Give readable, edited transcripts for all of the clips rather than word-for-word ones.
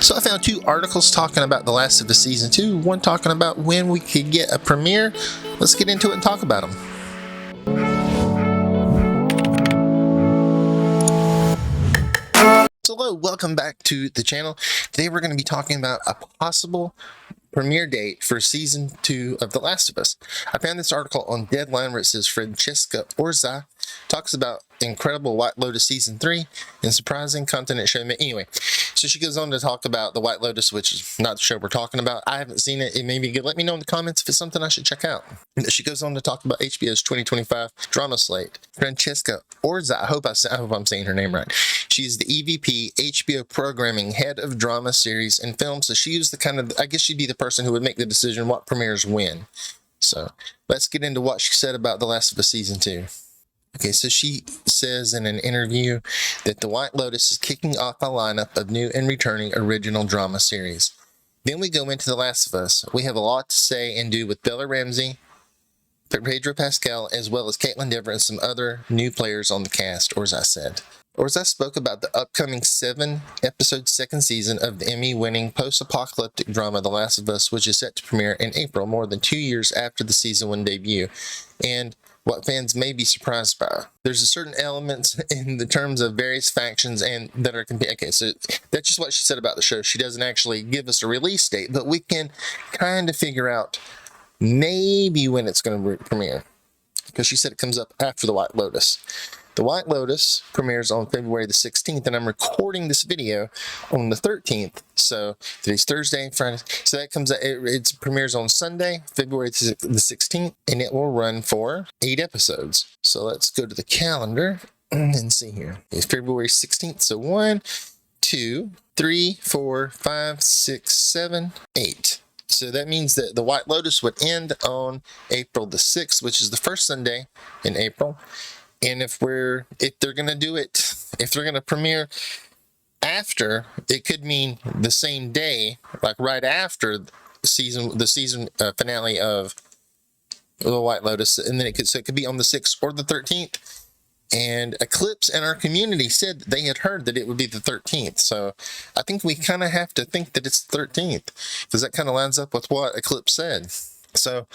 So I found 2 articles talking about The Last of Us Season 2, one talking about when we could get a premiere. Let's get into it and talk about them. So hello, welcome back to the channel. Today we're going to be talking about a possible premiere date for Season 2 of The Last of Us. I found this article on Deadline where it says Francesca Orza talks about Incredible White Lotus Season 3 and surprising content it showed me. Anyway, so she goes on to talk about The White Lotus, which is not the show we're talking about. I haven't seen it. It may be good. Let me know in the comments if it's something I should check out. And she goes on to talk about HBO's 2025 drama slate. Francesca Orza, I hope I'm saying her name right. She's the EVP, HBO programming, head of drama series and film. So she was the kind of, I guess she'd be the person who would make the decision what premieres when. So let's get into what she said about The Last of Us Season 2. Okay, so she says in an interview that The White Lotus is kicking off a lineup of new and returning original drama series. Then we go into The Last of Us. We have a lot to say and do with Bella Ramsey, Pedro Pascal, as well as Kaitlyn Dever and some other new players on the cast, or as I said. Or as I spoke about the upcoming 7-episode second season of the Emmy-winning post-apocalyptic drama The Last of Us, which is set to premiere in April, more than 2 years after the season 1 debut, and what fans may be surprised by. There's a certain elements in the terms of various factions and that are okay, so that's just what she said about the show. She doesn't actually give us a release date, but we can kind of figure out maybe when it's going to premiere, because she said it comes up after The White Lotus. The White Lotus premieres on February the 16th, and I'm recording this video on the 13th. So today's Thursday, Friday. So that comes out, it premieres on Sunday, February the 16th, and it will run for 8 episodes. So let's go to the calendar and see here. It's February 16th. So 1, 2, 3, 4, 5, 6, 7, 8. So that means that The White Lotus would end on April the 6th, which is the first Sunday in April. And if they're going to do it, if they're going to premiere after, it could mean the same day, like right after the season finale of The White Lotus. And then it could be on the 6th or the 13th. And Eclipse in our community said that they had heard that it would be the 13th. So I think we kind of have to think that it's the 13th, because that kind of lines up with what Eclipse said. So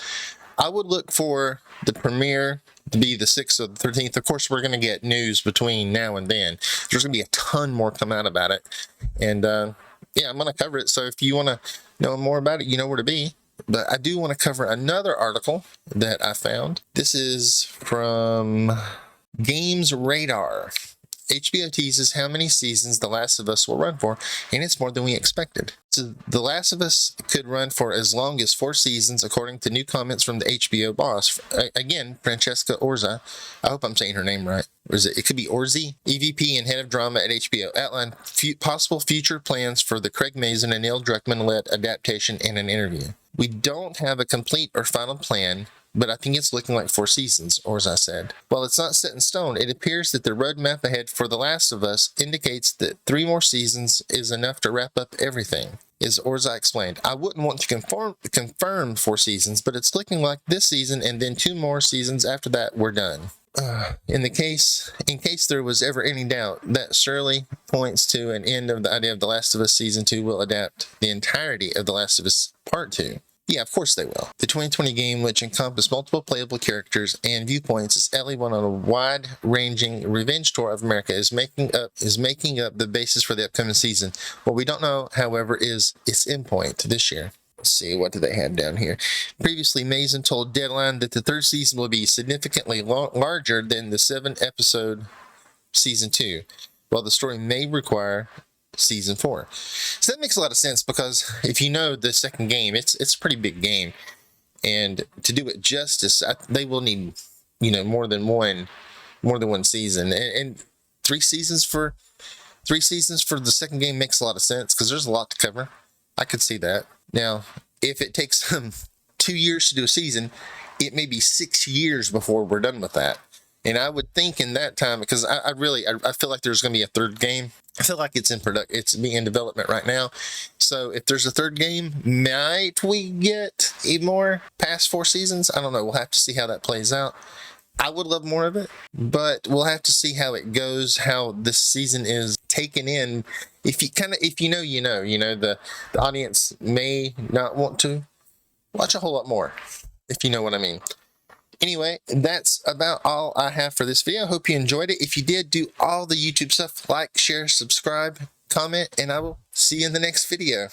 I would look for the premiere to be the 6th or the 13th. Of course, we're going to get news between now and then. There's going to be a ton more come out about it. And yeah, I'm going to cover it. So if you want to know more about it, you know where to be. But I do want to cover another article that I found. This is from Games Radar. HBO teases how many seasons The Last of Us will run for, and it's more than we expected. So The Last of Us could run for as long as 4 seasons, according to new comments from the HBO boss. Again, Francesca Orza. I hope I'm saying her name right. Or is it? It could be Orzi, EVP and head of drama at HBO. Outlined possible future plans for the Craig Mazin and Neil Druckmann-led adaptation in an interview. We don't have a complete or final plan, but I think it's looking like 4 seasons, or as I said. While it's not set in stone, it appears that the roadmap ahead for The Last of Us indicates that 3 more seasons is enough to wrap up everything, as Orza explained. I wouldn't want to confirm 4 seasons, but it's looking like this season and then 2 more seasons after that we're done. In case there was ever any doubt, that surely points to an end of the idea of The Last of Us Season 2 will adapt the entirety of The Last of Us Part 2. Yeah, of course they will. The 2020 game, which encompassed multiple playable characters and viewpoints, as Ellie went on a wide-ranging revenge tour of America, is making up the basis for the upcoming season. What we don't know, however, is its endpoint this year. Let's see, what do they have down here? Previously, Mazin told Deadline that the 3rd season will be significantly larger than the 7-episode Season 2, while the story may require Season 4. So that makes a lot of sense, because if you know the second game, it's a pretty big game, and to do it justice, they will need, more than one season, and 3 seasons for the second game makes a lot of sense, because there's a lot to cover. I could see that. Now, if it takes 2 years to do a season, it may be 6 years before we're done with that. And I would think in that time, because I feel like there's going to be a 3rd game. I feel like it's being in development right now. So if there's a 3rd game, might we get more past 4 seasons? I don't know. We'll have to see how that plays out. I would love more of it, but we'll have to see how it goes, how this season is taken in if you know, the audience may not want to watch a whole lot more, if you know what I mean. Anyway, that's about all I have for this video. I hope you enjoyed it. If you did, do all the YouTube stuff, like, share, subscribe, comment, and I will see you in the next video.